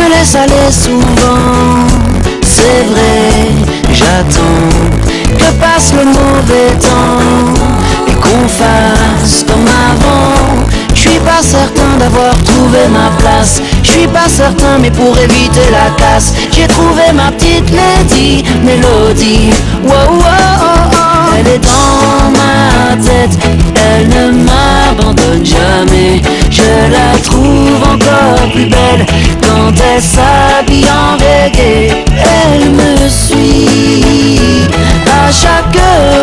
me laisse aller souvent. C'est vrai, j'attends que passe le mauvais temps et qu'on fasse comme avant. Je suis pas certain d'avoir trouvé ma place. Je suis pas certain, mais pour éviter la casse, j'ai trouvé ma petite lady mélodie. Wow, wow, oh, oh. Elle est dans ma tête, elle ne m'abandonne jamais. Je la trouve encore plus belle quand elle s'habille en reggae. Elle me suit à chaque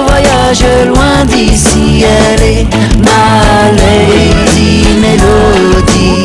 voyage loin d'ici. Elle est ma lady mélodie.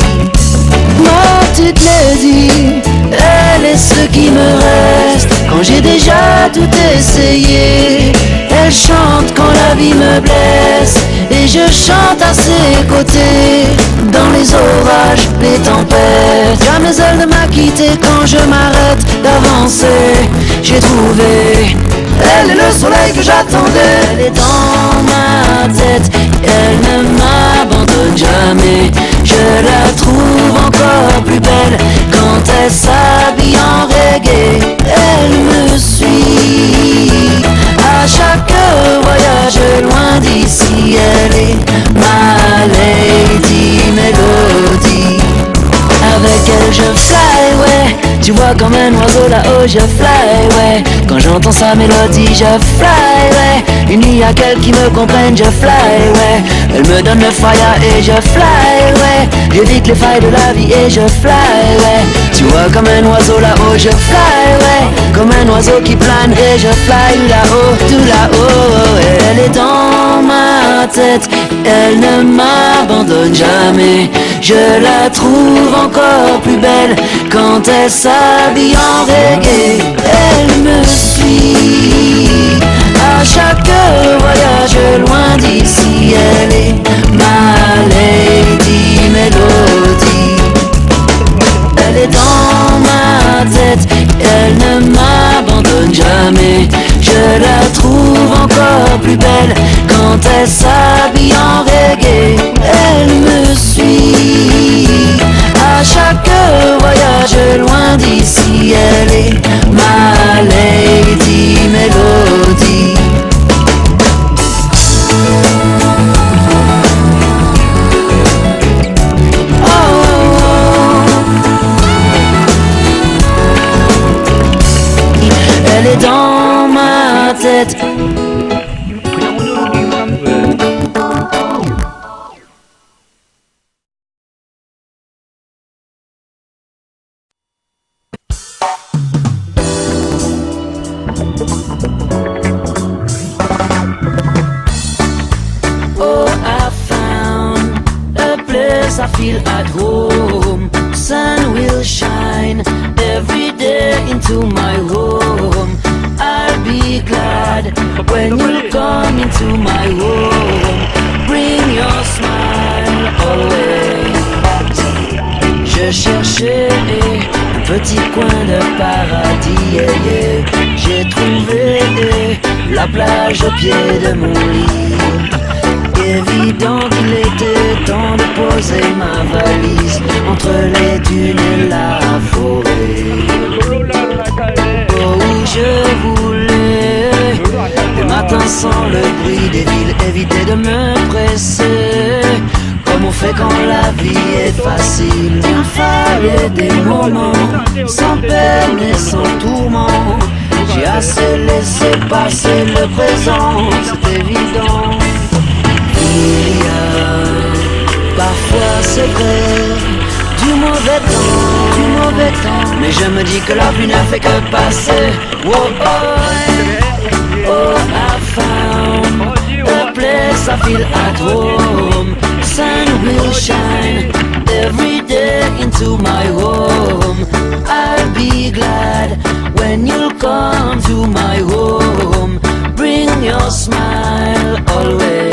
Ma petite lady, elle est ce qui me reste quand j'ai déjà tout essayé. Elle chante quand la vie me blesse et je chante à ses côtés. Dans les orages, les tempêtes, jamais elle ne m'a quitté quand je m'arrête d'avancer. J'ai trouvé, elle est le soleil que j'attendais. Elle est dans ma tête, elle ne m'abandonne jamais. Je la trouve encore plus belle quand elle s'habille en reggae. Elle me suit à chaque voyage loin d'ici. Elle est ma lady mélodie. Avec elle je fly, ouais. Tu vois comme un oiseau là-haut je fly, ouais. Quand j'entends sa mélodie je fly, ouais. Il n'y a qu'elle qui me comprenne, je fly, ouais. Elle me donne le fire et je fly, ouais. J'évite les failles de la vie et je fly, ouais. Tu vois comme un oiseau là-haut je fly, ouais. Comme un oiseau qui plane et je fly là-haut, tout là-haut, ouais. Elle est dans ma tête, elle ne m'abandonne jamais. Je la trouve encore plus belle quand elle s'habille en reggae. Elle me suit à chaque voyage loin d'ici. Elle est ma lady mélodie. Elle est dans ma tête, elle ne m'abandonne jamais. Je la trouve encore plus belle quand elle s'habille en reggae. Elle me suit à chaque voyage loin d'ici. Elle est ma lady mélodie. Elle est dans ma tête. Oh, I found a place I feel at home. Sun will shine every day into my home. I'll be glad when you come into my home. Bring your smile always. Je cherchais un petit coin de paradis, yeah, yeah. J'ai trouvé la plage au pied de mon lit. Évident qu'il était temps de poser ma valise entre les dunes et la forêt. Oh, où je voulais, des matins sans le bruit des villes, éviter de me presser, comme on fait quand la vie est facile. Il fallait des moments sans peine et sans tourment. J'ai assez laissé passer le présent, c'est évident. Il y a parfois c'est vrai du mauvais temps, mais je me dis que la pluie ne fait que passer. Oh, oh, I found a place I feel at home. Sun will shine every day into my home. I'll be glad when you'll come to my home. Bring your smile always.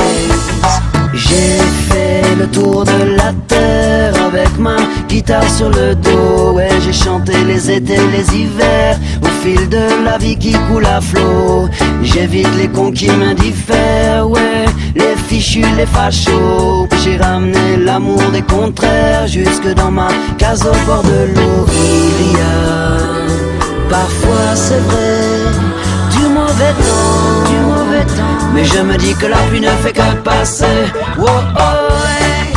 J'ai fait le tour de la terre avec ma guitare sur le dos. Ouais, j'ai chanté les étés, les hivers, au fil de la vie qui coule à flot. J'évite les cons qui m'indiffèrent, ouais, les fichus, les fachos. j'ai ramené l'amour des contraires jusque dans ma case au bord de l'eau. Il y a parfois, c'est vrai, du mauvais temps, mais je me dis que la pluie ne fait que passer. Oh, oh, hey.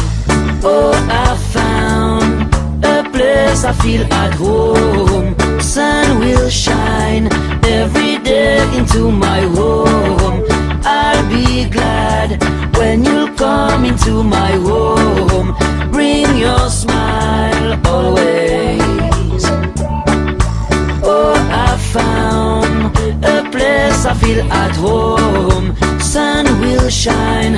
Oh, I found a place I feel at home. Sun will shine every day into my home. I'll be glad when you'll come into my home. Bring your smile always. Oh, I found a place I feel at home. Sun will shine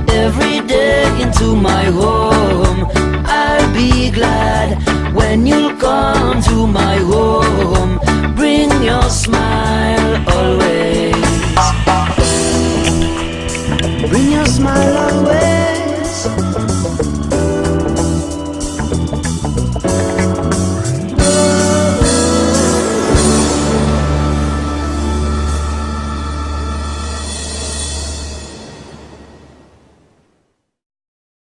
every day into my home. I'll be glad when you'll come to my home. Bring your smile always. Bring your smile always.